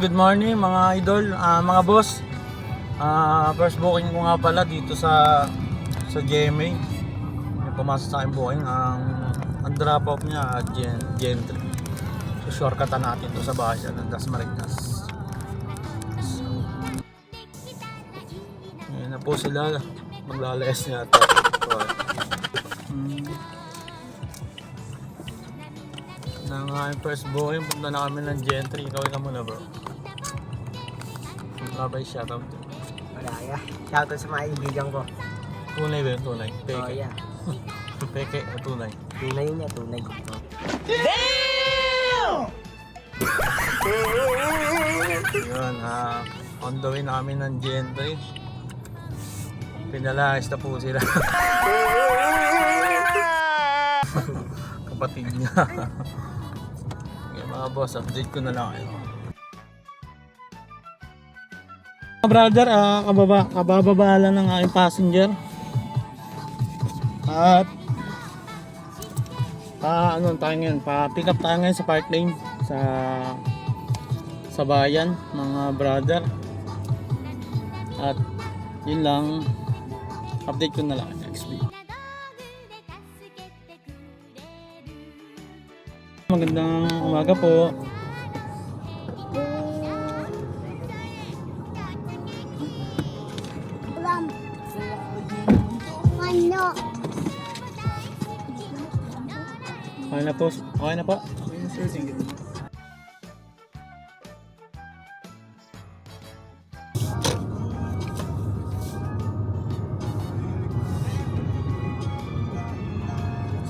good morning mga idol, mga boss. First booking ko nga pala dito sa GMA. May pumasok sa aking booking. Ang drop off niya Gentry. So shortcutan natin to sa bahay ng Dasmariñas. So, ayan na po sila. Maglalayas niya ito. Na nga yung first booking, punta na kami ng Gentry. Ikaw ka muna bro. Bye-bye, shoutout. Wala ya. Shoutout sa mga kaibigan ko. Tunay ba yun? Tunay? Peke? Oh, yeah. Peke o tunay? Tunay niya, tunay. Damn! Yun, on the way na kami ng Gentry. Pinalayas na po sila. Kapatid niya. Okay, mga boss, update ko na lang kayo. Brother, kabababa lang ng aking passenger. At ano tayo ngayon, pick up tayo ngayon sa park lane sa bayan, mga brother. At yun lang, update ko na lang next week. Magandang umaga po. Okay na po. Okay na po.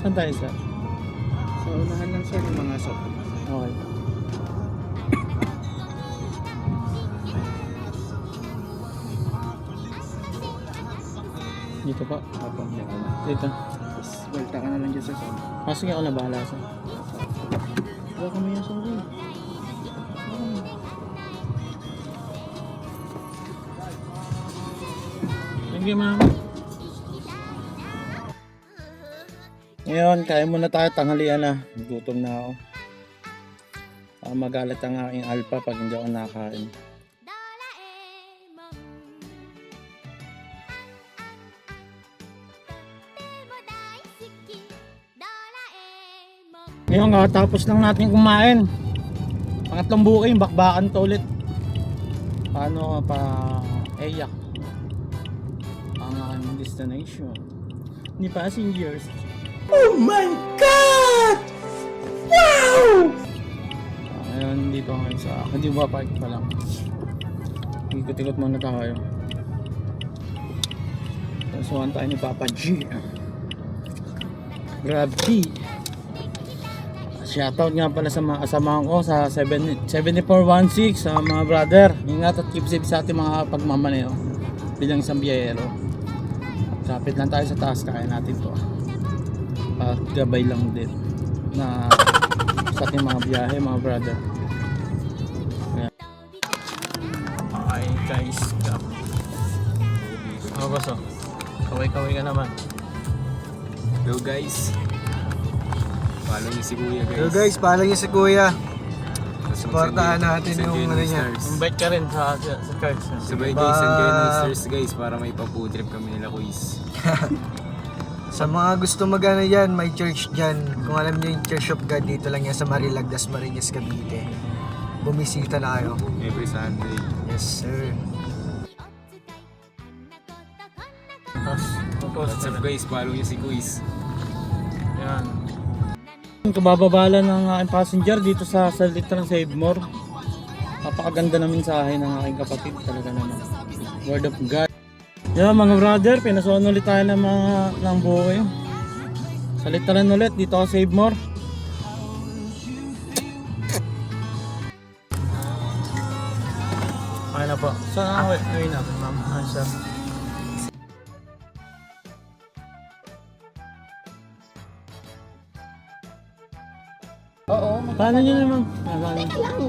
Saan tayo sir? Sa unahan lang sir ng mga soft. Okay. Dito po. Opo, Dito. welta ka na lang dyan sa soft. Sige, ako na bahala sir. Huwag kami yung sorry. Thank you ma'am. Ngayon, kain muna tayo, tanghalian na. Gutom na ako. Magalit ang aking alpha pag hindi ako nakain. Ngayon, tapos lang natin kumain. Pangatlong booking, bakbakan to ulit. Paano pa Eyak ang aking destination ni passengers. Oh my God! Wow! Ngayon, dito ngayon sa Kadiwa Park pa lang. Ikot-ikot muna tayo. Kasuhan tayo ni Papa G. Grab G. Shoutout nga pala sa mga kasamahan ko sa 7416 sa mga brother. Ingat at keep safe sa ating mga pagmamaneho bilang isang biyahero. Kapit lang tayo sa taas, kaya natin to. At gabay lang din na sa ating mga biyahe, mga brother. Ayan. Okay guys, oh boss, kaway-kaway ka naman. Hello guys, follow niyo si Kuya guys. So guys, paalam niyo si Kuya. Tapos Supportahan natin send yung kayo ng ano niya. stars. Invite ka rin sa church. Sabay guys, send kayo ng stars guys para may pa-food trip kami nila Kuis. Sa mga gusto magana yan, may church dyan. Kung alam niyo yung Church of God, dito lang yan sa Marilag, Dasmariñas, Cavite. Bumisita na kayo. Every Sunday. Yes sir. What's up guys, follow niyo si Kuis. Yan. Kabababala ng aking passenger dito sa Litrang Save More. Napakaganda na mensahe ng aking kapatid, talaga naman. Word of God. Yan mga brother, pinasuan ulit tayo ng buhay. Sa Litrang ulit, dito sa Save More. Okay na po. Saan ang way natin ma'am? Sir. Oo, Paano nyo naman? teka lang.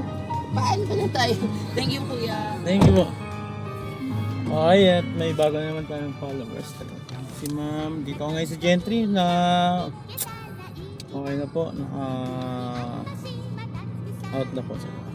Paano ka na tayo? Thank you, Kuya. Thank you po. Okay, at may bago naman tayong followers talaga. Si ma'am, dito ako ngayon sa Gentry na okay na po. Out na po sila.